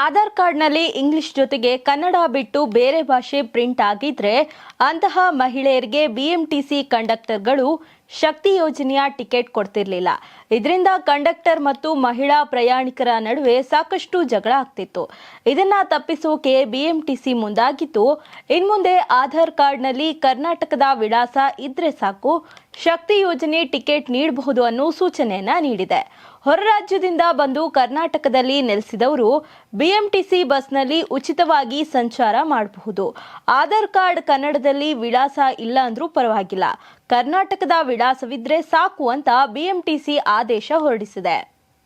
ಆಧಾರ್ ಕಾರ್ಡ್ನಲ್ಲಿ ಇಂಗ್ಲಿಷ್ ಜೊತೆಗೆ ಕನ್ನಡ ಬಿಟ್ಟು ಬೇರೆ ಭಾಷೆ ಪ್ರಿಂಟ್ ಆಗಿದ್ರೆ ಅಂತಹ ಮಹಿಳೆಯರಿಗೆ ಬಿಎಂಟಿಸಿ ಕಂಡಕ್ಟರ್ಗಳು ಶಕ್ತಿ ಯೋಜನೆಯ ಟಿಕೆಟ್ ಕೊಡ್ತಿರ್ಲಿಲ್ಲ. ಇದರಿಂದ ಕಂಡಕ್ಟರ್ ಮತ್ತು ಮಹಿಳಾ ಪ್ರಯಾಣಿಕರ ನಡುವೆ ಸಾಕಷ್ಟು ಜಗಳ ಆಗ್ತಿತ್ತು. ಇದನ್ನ ತಪ್ಪಿಸೋಕೆ ಬಿಎಂಟಿಸಿ ಮುಂದಾಗಿದ್ದು, ಇನ್ಮುಂದೆ ಆಧಾರ್ ಕಾರ್ಡ್ನಲ್ಲಿ ಕರ್ನಾಟಕದ ವಿಳಾಸ ಇದ್ರೆ ಸಾಕು, ಶಕ್ತಿ ಯೋಜನೆ ಟಿಕೆಟ್ ನೀಡಬಹುದು ಅನ್ನೋ ಸೂಚನೆಯನ್ನ ನೀಡಿದೆ. ಹೊರ ರಾಜ್ಯದಿಂದ ಬಂದು ಕರ್ನಾಟಕದಲ್ಲಿ ನೆಲೆಸಿದವರು ಬಿಎಂಟಿಸಿ ಬಸ್ನಲ್ಲಿ ಉಚಿತವಾಗಿ ಸಂಚಾರ ಮಾಡಬಹುದು. ಆಧಾರ್ ಕಾರ್ಡ್ ಕನ್ನಡದಲ್ಲಿ ವಿಳಾಸ ಇಲ್ಲ ಅಂದ್ರೂ ಪರವಾಗಿಲ್ಲ, ಕರ್ನಾಟಕದ ವಿಳಾಸವಿದ್ರೆ ಸಾಕು ಅಂತ ಬಿಎಂಟಿಸಿ ಆದೇಶ ಹೊರಡಿಸಿದೆ.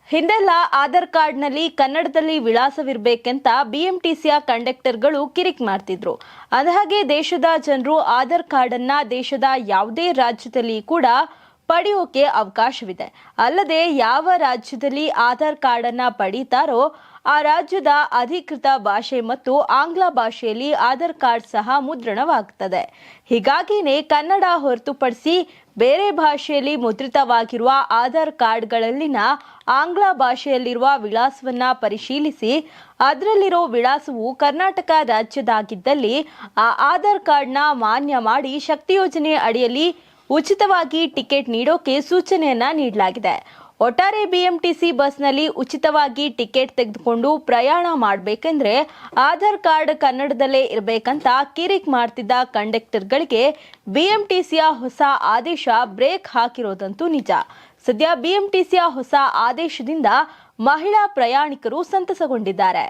ಹಿಂದೆಲ್ಲ ಆಧಾರ್ ಕಾರ್ಡ್ನಲ್ಲಿ ಕನ್ನಡದಲ್ಲಿ ವಿಳಾಸವಿರಬೇಕೆಂತ ಬಿಎಂಟಿಸಿಯ ಕಂಡಕ್ಟರ್ಗಳು ಕಿರಿಕ್ ಮಾಡ್ತಿದ್ರು. ಅಂದಹಾಗೆ ದೇಶದ ಜನರು ಆಧಾರ್ ಕಾರ್ಡ್ ಅನ್ನ ದೇಶದ ಯಾವುದೇ ರಾಜ್ಯದಲ್ಲಿ ಕೂಡ ಪಡೆಯೋಕೆ ಅವಕಾಶವಿದೆ. ಅಲ್ಲದೆ ಯಾವ ರಾಜ್ಯದಲ್ಲಿ ಆಧಾರ್ ಕಾರ್ಡ್ ಅನ್ನ ಪಡೀತಾರೋ ಆ ರಾಜ್ಯದ ಅಧಿಕೃತ ಭಾಷೆ ಮತ್ತು ಆಂಗ್ಲ ಭಾಷೆಯಲ್ಲಿ ಆಧಾರ್ ಕಾರ್ಡ್ ಸಹ ಮುದ್ರಣವಾಗುತ್ತದೆ. ಹೀಗಾಗಿನೇ ಕನ್ನಡ ಹೊರತುಪಡಿಸಿ ಬೇರೆ ಭಾಷೆಯಲ್ಲಿ ಮುದ್ರಿತವಾಗಿರುವ ಆಧಾರ್ ಕಾರ್ಡ್ಗಳಲ್ಲಿನ ಆಂಗ್ಲ ಭಾಷೆಯಲ್ಲಿರುವ ವಿಳಾಸವನ್ನ ಪರಿಶೀಲಿಸಿ ಅದರಲ್ಲಿರೋ ವಿಳಾಸವು ಕರ್ನಾಟಕ ರಾಜ್ಯದಾಗಿದ್ದಲ್ಲಿ ಆ ಆಧಾರ್ ಕಾರ್ಡ್ನ ಮಾನ್ಯ ಮಾಡಿ ಶಕ್ತಿ ಯೋಜನೆ ಅಡಿಯಲ್ಲಿ ಉಚಿತವಾಗಿ ಟಿಕೆಟ್ ನೀಡೋಕೆ ಸೂಚನೆಯನ್ನ ನೀಡಲಾಗಿದೆ. ಒಟ್ಟಾರೆ ಬಿಎಂಟಿಸಿ ಬಸ್ನಲ್ಲಿ ಉಚಿತವಾಗಿ ಟಿಕೆಟ್ ತೆಗೆದುಕೊಂಡು ಪ್ರಯಾಣ ಮಾಡಬೇಕೆಂದ್ರೆ ಆಧಾರ್ ಕಾರ್ಡ್ ಕನ್ನಡದಲ್ಲೇ ಇರಬೇಕಂತ ಕಿರಿಕ್ ಮಾಡ್ತಿದ್ದ ಕಂಡಕ್ಟರ್ಗಳಿಗೆ ಬಿಎಂಟಿಸಿಯ ಹೊಸ ಆದೇಶ ಬ್ರೇಕ್ ಹಾಕಿರೋದಂತೂ ನಿಜ. ಸದ್ಯ ಬಿಎಂಟಿಸಿಯ ಹೊಸ ಆದೇಶದಿಂದ ಮಹಿಳಾ ಪ್ರಯಾಣಿಕರು ಸಂತಸಗೊಂಡಿದ್ದಾರೆ.